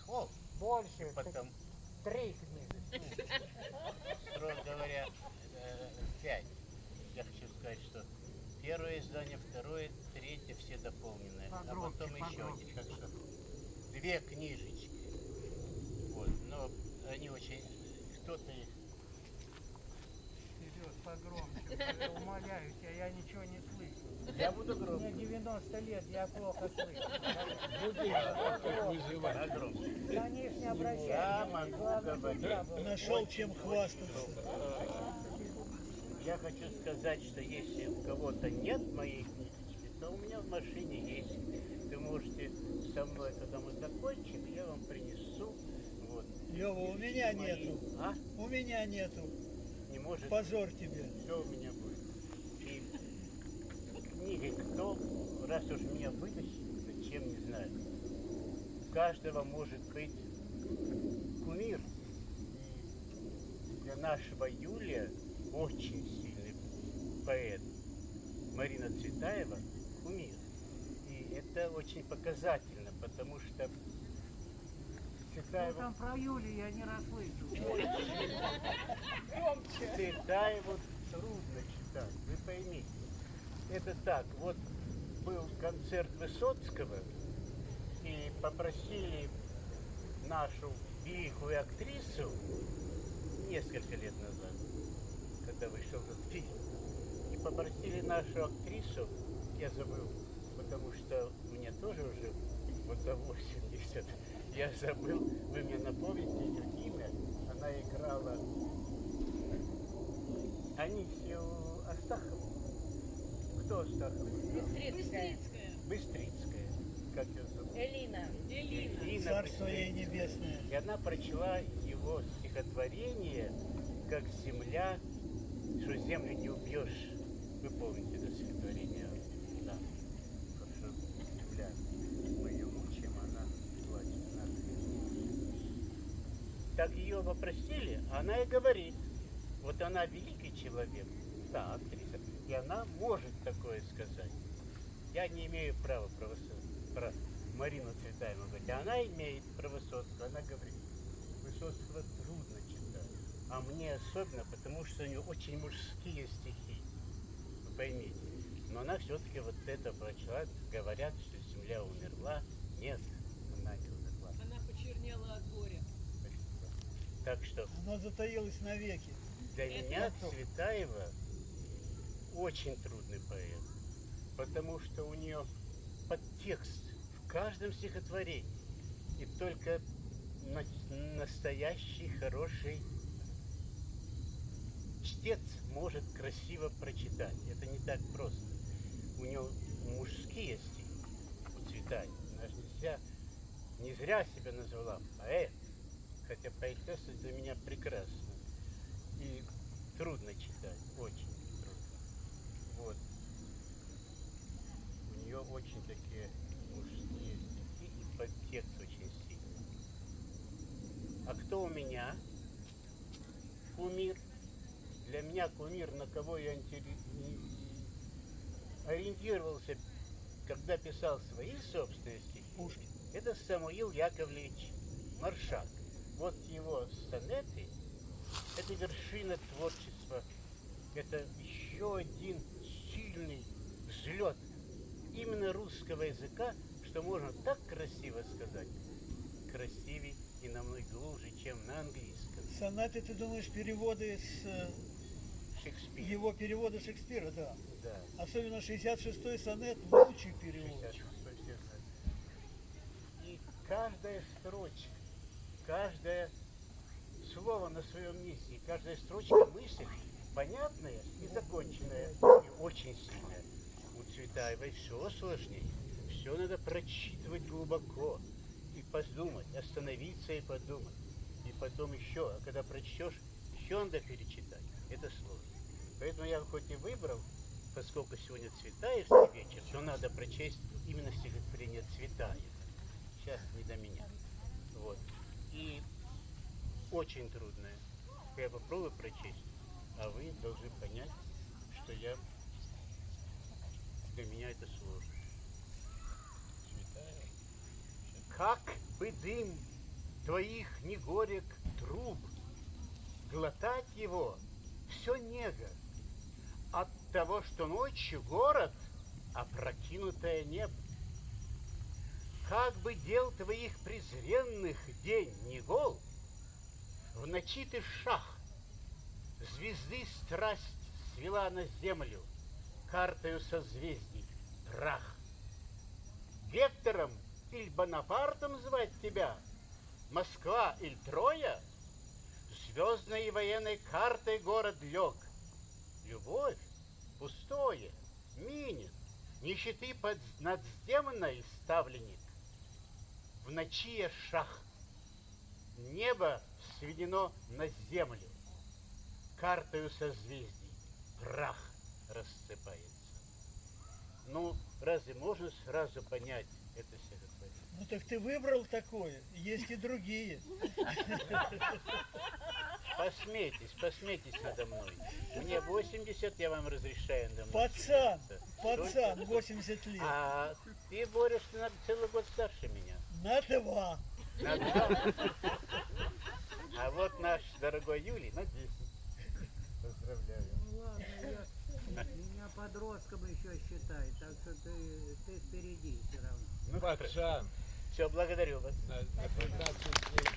Пол. Больше. Потом, 3 книги. строго говоря, 5. Я хочу сказать, что первое издание, второе, третье, все дополненные. А Погромче, потом еще погромче. один. Так что 2 книжечки. Вот. Но они очень... Кто-то их... Вперед, погромче. Умоляю тебя, я ничего не слышу. Я буду громко. Мне 90 лет, я плохо слышу. Огромный. Конечно, не Я обращайся. могу Главное, чтобы говорить. я был. Нашел чем хвастаться. Я хочу сказать, что если у кого-то нет моей книжечки, то у меня в машине есть. Вы можете со мной, когда мы закончим, я вам принесу. Вот. Лёва, у меня Мои- нету. А? У меня нету. Не может. Позор тебе. Все у меня будет. И книги кто, раз уж меня вытащили, зачем, не знаю. У каждого может быть кумир. И для нашего Юлия очень сильный поэт Марина Цветаева кумир. И это очень показательно, потому что Ну Цветаева, там про Юлю я не расслышал. Цветаеву трудно читать, вы поймите. Это так, вот был концерт Высоцкого, и попросили нашу великую актрису несколько лет назад, когда вышел этот фильм, и попросили нашу актрису, я забыл, потому что мне тоже уже вот за 80, я забыл, вы мне напомните ее имя, она играла Анисию Астахову. Кто Астахова? Быстрицкая. Быстрицкая. Как ее зовут? Элина. Ирина Царство ей Быстрицкая. небесное. И она прочла его стихотворение, как земля, что землю не убьешь. Вы помните это стихотворение? Да. Потому что земля, мы ее мучаем, она плачет нас. Так ее попросили, она и говорит. Вот она великий человек, да, актриса, и она может такое сказать. Я не имею права про Марину Цветаеву говорить, а она имеет про Высоцкого. Она говорит, Высоцкого трудно читать, а мне особенно, потому что у нее очень мужские стихи, вы поймите. Но она все-таки вот это прочла, говорят, что земля умерла. Нет, она не умерла. Она почернела от горя. Спасибо. Так что Она затаилась навеки. для меня Цветаева очень трудный поэт, потому что у нее подтекст в каждом стихотворении, и только настоящий хороший чтец может красиво прочитать. Это не так просто. У нее мужские стихи, у Цветаевой. Она же не зря себя назвала поэт, хотя поэтесса для меня прекрасна. И трудно читать, очень трудно. Вот. У нее очень такие мужские стихи и подтекст очень сильный. А кто у меня кумир? Для меня кумир, на кого я ориентировался, когда писал свои собственные стихи, Пушкин. это Самуил Яковлевич Маршак. Вот его сонеты – это вершина творчества. Это еще один сильный взлет именно русского языка, что можно так красиво сказать, красивее и намного глубже, чем на английском. Сонаты, ты думаешь, переводы с Шекспир. его перевода Шекспира, да. Да. Особенно 66-й сонет, лучший перевод. 66 стих. И каждая строчка, каждое слово на своем месте, и каждая строчка мысль понятная и законченная, и очень сильная. У Цветаевой все сложнее. Все надо прочитывать глубоко и подумать, остановиться и подумать. И потом еще, а когда прочтешь, еще надо перечитать. Это сложно. Поэтому я хоть и выбрал, поскольку сегодня Цветаевский вечер, то надо прочесть именно стихотворение Цветаева. Сейчас не до меня. Вот. И очень трудное. Я попробую прочесть, а вы должны понять, что для меня это сложно. Как бы дым твоих не горек труб. Глотать его все нега от того, что ночью город опрокинутое небо. Как бы дел твоих презренных день не гол, в ночи ты шах, звезды страсть свела на землю, картою созвездий прах. Вектором или Бонапартом звать тебя, Москва или Троя? Звездной и военной картой город лег. Любовь пустое, минет, нищеты под надземной ставленник. В ночи я шах, небо сведено на землю, картою созвездий прах рассыпается. Ну, разве можно сразу понять это стихотворение? Ну так ты выбрал такое, есть и другие. Посмейтесь надо мной. Мне 80, я вам разрешаю надо мной Пацан, смеяться. пацан, 80 лет. А ты, Боря, ты на целый год старше меня. На 2. На 2. А вот наш дорогой Юлий на 10. Поздравляю. Ну ладно, меня подростком еще считай, так что ты впереди все равно. Ну, Пацан, все, благодарю вас. на 15 лет.